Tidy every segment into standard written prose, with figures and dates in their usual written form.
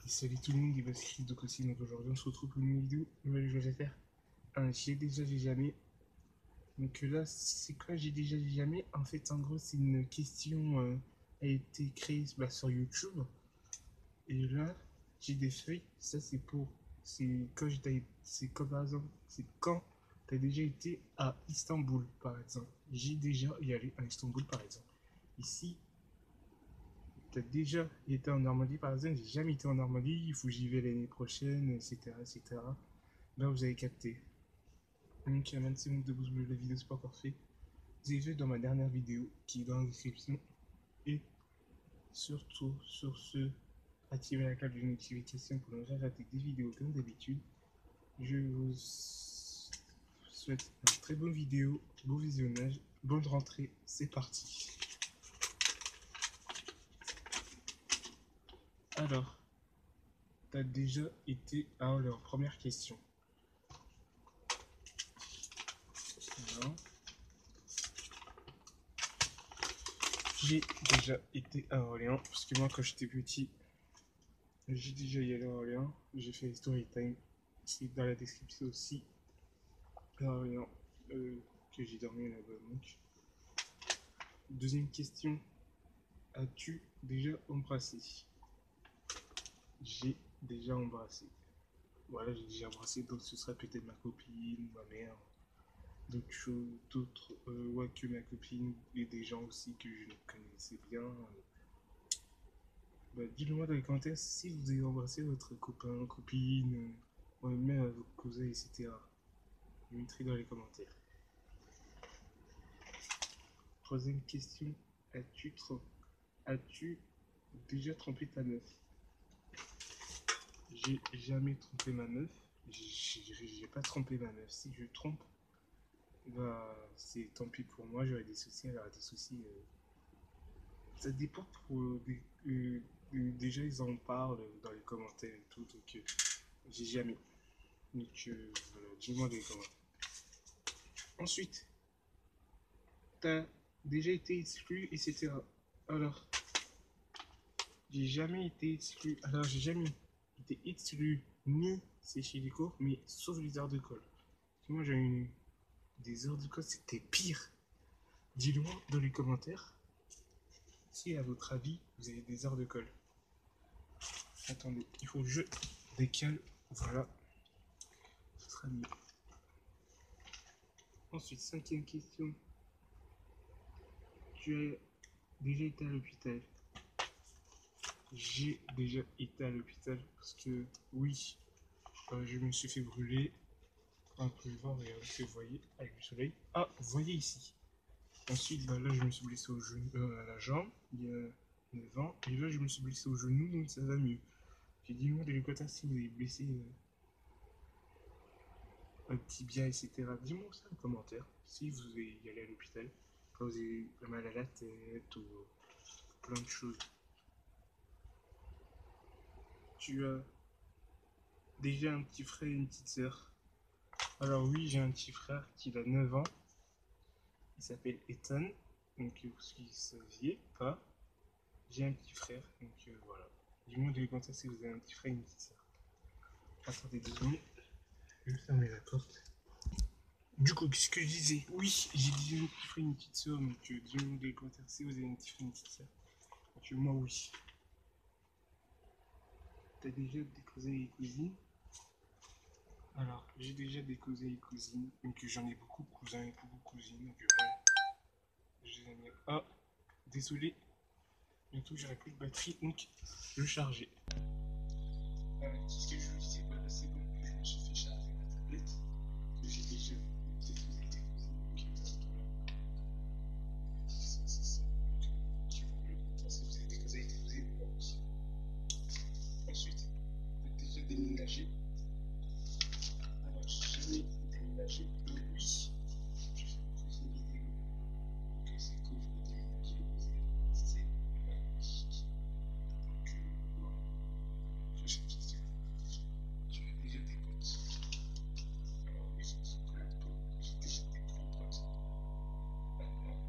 Salut tout le monde, il va se donc aussi. Donc aujourd'hui on se retrouve pour une vidéo. Je vais faire un j'ai déjà j'ai jamais. Donc là c'est quoi j'ai déjà j'ai jamais? En fait en gros c'est une question a été créée sur YouTube. Et là j'ai des feuilles. Ça c'est pour c'est comme par exemple c'est quand t'as déjà été à Istanbul par exemple. J'ai déjà y allé à Istanbul par exemple. Ici t'as déjà été en Normandie par exemple, j'ai jamais été en Normandie, il faut que j'y vais l'année prochaine, etc. etc. Là vous avez capté. Donc il y a 26 minutes de pouces bleus, la vidéo c'est pas encore fait. Vous avez vu dans ma dernière vidéo qui est dans la description. Et surtout sur ce, activez la cloche de notification pour ne jamais rater des vidéos comme d'habitude. Je vous souhaite une très bonne vidéo, bon visionnage, bonne rentrée, c'est parti. Alors, t'as déjà été à leur première question. Alors, j'ai déjà été à Orléans, parce que moi quand j'étais petit, j'ai déjà y allé à Orléans, j'ai fait story time, c'est dans la description aussi. À Orléans, que j'ai dormi là-bas donc. Deuxième question, as-tu déjà embrassé? J'ai déjà embrassé. Voilà, j'ai déjà embrassé, donc ce serait peut-être ma copine, ma mère, d'autres choses, d'autres, ouais, que ma copine, et des gens aussi que je connaissais bien. Bah, dites-le-moi dans les commentaires si vous avez embrassé votre copain, copine, ouais, même vos cousins, etc. Je mettrai dans les commentaires. Troisième question, as-tu déjà trompé ta meuf? J'ai jamais trompé ma meuf. J'ai pas trompé ma meuf. Si je trompe, bah c'est tant pis pour moi. J'aurai des soucis. Elle aura des soucis. Ça dépend pour déjà ils en parlent dans les commentaires et tout. Donc j'ai jamais. Donc voilà, dis-moi dans les commentaires. Ensuite, t'as déjà été exclu, etc. Alors, j'ai jamais été exclu. Alors, j'ai jamais été exclu ni sécher les cours, mais sauf les heures de colle. Moi, j'ai eu des heures de colle, c'était pire. Dis-le-moi dans les commentaires si, à votre avis, vous avez des heures de colle. Attendez, il faut que je décale. Voilà. Ce sera mieux. Ensuite, cinquième question. Tu as déjà été à l'hôpital? J'ai déjà été à l'hôpital parce que, oui, je me suis fait brûler. Un peu voir, regardez ce que vous voyez avec le soleil. Ah, vous voyez ici. Ensuite, bah, là, je me suis blessé au genou, à la jambe, il y a 9 ans. Et là, je me suis blessé au genou, donc ça va mieux. J'ai dit, moi, de l'équateur, si vous avez blessé un tibia, etc. Dis-moi ça en commentaire. Si vous allez y aller à l'hôpital, quand vous avez mal à la tête ou plein de choses. Tu as déjà un petit frère et une petite sœur? Alors oui, j'ai un petit frère qui a 9 ans. Il s'appelle Ethan. Donc, si vous ne saviez pas, j'ai un petit frère. Donc voilà. Dis-moi dans les commentaires si vous avez un petit frère et une petite sœur. Attendez 2 secondes. Je vais fermer la porte. Du coup, qu'est-ce que je disais? Oui, j'ai dit un petit frère et une petite sœur. Donc dis-moi dans les commentaires si vous avez un petit frère et une petite sœur. Donc moi, oui. T'as déjà des cousins et cousines? Alors, j'ai déjà des cousins et cousines. Donc j'en ai beaucoup de cousins et beaucoup de cousines. Donc ouais. Ah, désolé. Bientôt j'aurai plus de batterie, donc je vais charger. Qu'est-ce que je vous disais? Bah là c'est bon, je me suis fait charger ma tablette. J'ai déjà peut-être vous avez des cousines, donc c'est ça. Qui vous le content si vous avez des cousins et des cousines, moi aussi. Ensuite, vous êtes déjà déménagé? Alors, j'ai jamais déménagé. Oui, je fais une vidéo. Donc c'est quand vous déménagez, c'est magique. Donc voilà. Prochaine question. Tu as déjà des potes? Alors oui, j'ai plein de potes. J'ai déjà des grands potes. Maintenant,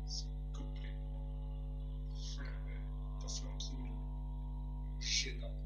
c'est complètement flambe, pas flanqué, mais gênant.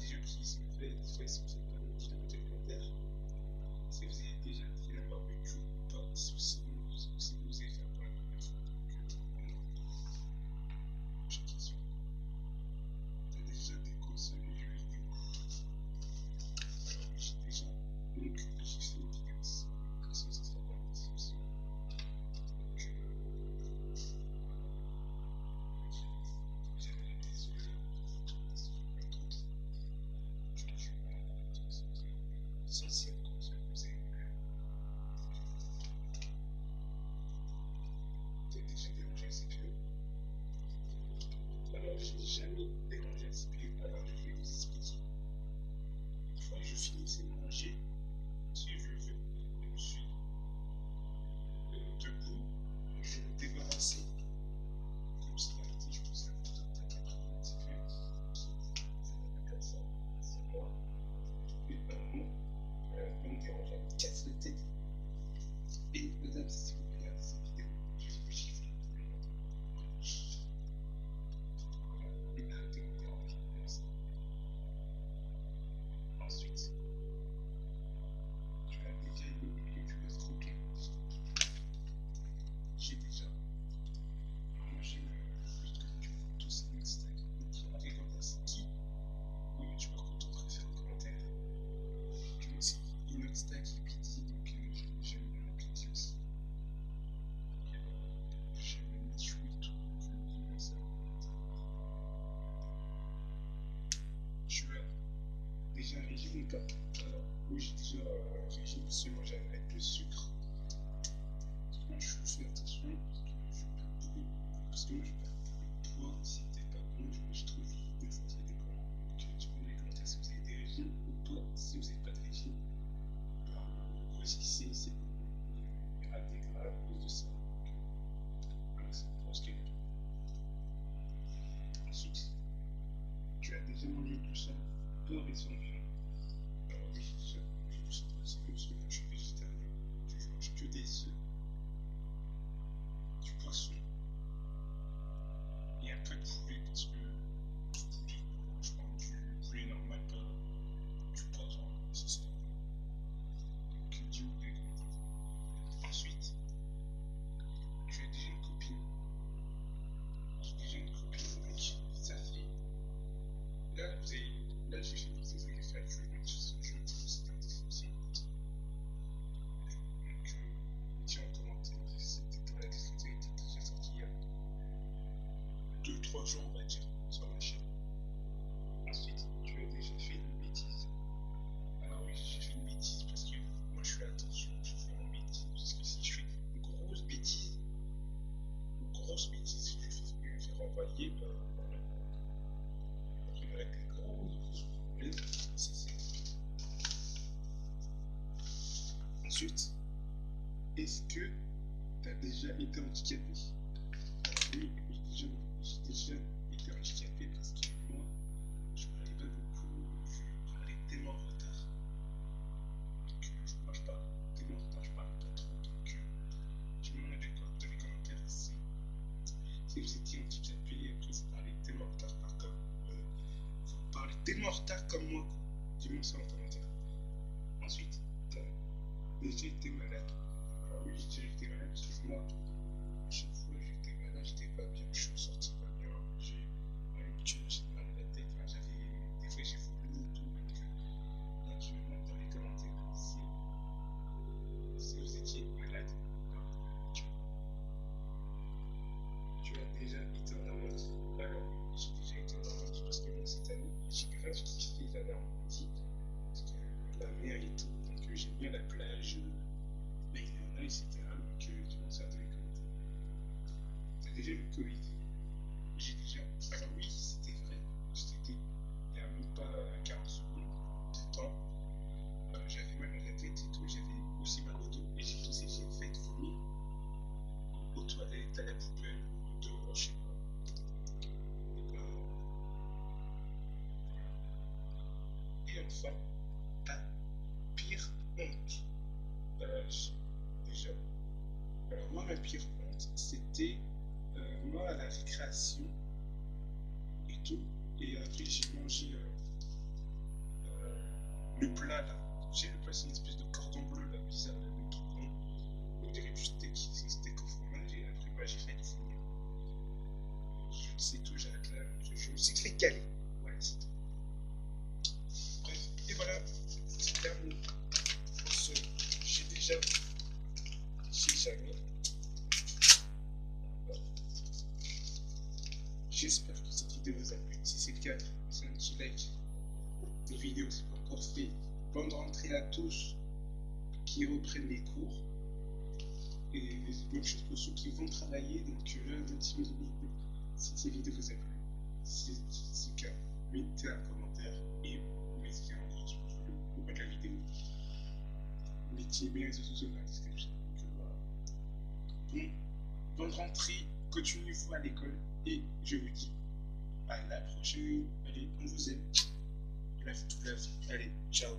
des gens qui sont faits, des fois ils sont faits pas dites dans les commentaires. Si vous avez déjà fait un barbecue ou pas, si vous avez fait un pour la première fois. Prochaine question. T'as déjà décossé les jeux vidéo? Alors oui, j'ai déjà. Donc j'ai fait une vidéo sur ça sera dans la description. Donc j'avais désolé si j'ai pas d'autres. Je suis essentiel comme ça vous avez déjà dérangé un CPU. Alors j'ai jamais dérangé un CPU. Alors je vais vous expliquer. Une fois que je finissais de manger, si je me suis debout, je me débarrassais comme s'il a été, je posais un bouton de tac après un petit peu, comme ça, c'est moi. Et on me dérangeait, on me casse la tête. Et madame, si vous regardez cette vidéo, je vais vous gifler tous les matins. Voilà, et arrêtez de me déranger, merci. Ensuite, tu as déjà une youtubeur croquée. J'ai déjà. Moi j'ai le truc que photo c'est Instagram qui a regardé c'est qui le youtubeur que tu préfères en commentaire. Puis moi c'est Inoxtag et Pity, donc j'aime bien Pity aussi. J'aime bien Michou et tout, donc j'aime bien ça. Tu as déjà un régime ou pas? Alors oui j'ai déjà un régime, seulement j'arrête le sucre. Moi je fais attention parce que je perds beaucoup, parce que moi je perds beaucoup de poids. Si t'es pas bon, je trouve que ça dépend. Donc tu peux me les commenter si vous avez des régimes ou pas. Si vous n'avez pas de régime, grossissez, c'est bon. Il y aura des gras à cause de ça. Donc, voilà, c'est pour ce qu'il y a. Ensuite, tu as déjà mangé tout seul, porc et sans viande. Alors oui, j'ai déjà mangé tout seul, parce que moi je suis végétarien. Je mange que des œufs, du poisson et un peu de poulet parce que du poulet, je prends du poulet normal, pas du poisson, c'est ça. Donc dis-moi les commentaires. Ensuite, tu as déjà une copine. J'ai déjà une copine, donc ça fait. Là, là j'ai fait une vidéo, vous allez faire que je c'est un défaut aussi. Donc, dis en commentaire, c'était dans la description, il était déjà sorti il y a 2-3 jours, on va dire, sur la chaîne. Ensuite, tu as déjà fait une bêtise. Alors oui, j'ai fait une bêtise parce que moi je fais attention, je fais une bêtise. Parce que si je fais une grosse bêtise, je vais faire renvoyer, voilà. Après, il y aurait des gros problèmes. Ensuite, est-ce que tu as déjà été handicapé? Alors oui, j'ai déjà été handicapé parce que moi, je parlais pas beaucoup, je parlais tellement en retard. Donc moi je parle tellement en retard, je parle pas trop. Donc je me demandais dans les commentaires si vous étiez handicapé, après vous parlez tellement en retard vous parlez tellement en retard comme moi. Dis-moi ça en commentaire. Ensuite, tu as déjà été malade. Alors oui, j'ai déjà été malade parce que moi, à chaque fois que j'étais malade, j'étais pas bien, je suis sorti pas bien, j'ai mal à la tête, enfin, des fois j'ai vomi et tout, donc dis-moi dans les commentaires si vous étiez malade. Tu as déjà été en Normandie? Alors oui, j'ai déjà été en Normandie parce que moi cette année, j'ai grave kiffé la Normandie, parce que la mer et tout, donc j'aime bien la plage, les nanas, etc. Donc dis-moi ça dans les commentaires. T'as déjà eu le Covid? J'ai déjà. Alors oui, c'était vrai. C'était il n'y a même pas 40 secondes de temps. J'avais mal à la tête et tout. J'avais aussi mal au dos. Et j'ai toussé, j'ai fait vomir aux toilettes, à la poubelle, ou dehors, je sais pas. Et enfin, ta pire honte. Déjà. Alors moi, ma pire honte, c'était moi à la récréation et tout. Et après, j'ai mangé voilà, là, j'ai placé une espèce de cordon bleu là, bizarre, là, qui bon, on dirait du steak au fromage, et après, bah, j'ai fait du four. Je sais tout, j'arrête là, je me suis fait caler. Ouais, c'est tout. Bref, et voilà, c'est terminé. J'ai déjà, j'ai jamais. J'espère que cette vidéo vous a plu. Si c'est le cas, laissez un petit like. Cette vidéo, c'est pas encore fait. Bonne rentrée à tous qui reprennent les cours. Et même chose pour ceux qui vont travailler. Donc là, si cette vidéo vous a plu, si c'est le cas, mettez un commentaire et mettez un lien au bas de la vidéo. Mettez mes réseaux sociaux dans la description. Donc, voilà. Bonne rentrée, continuez-vous à l'école et je vous dis à la prochaine. Allez, on vous aime. Love to love. Allez, ciao.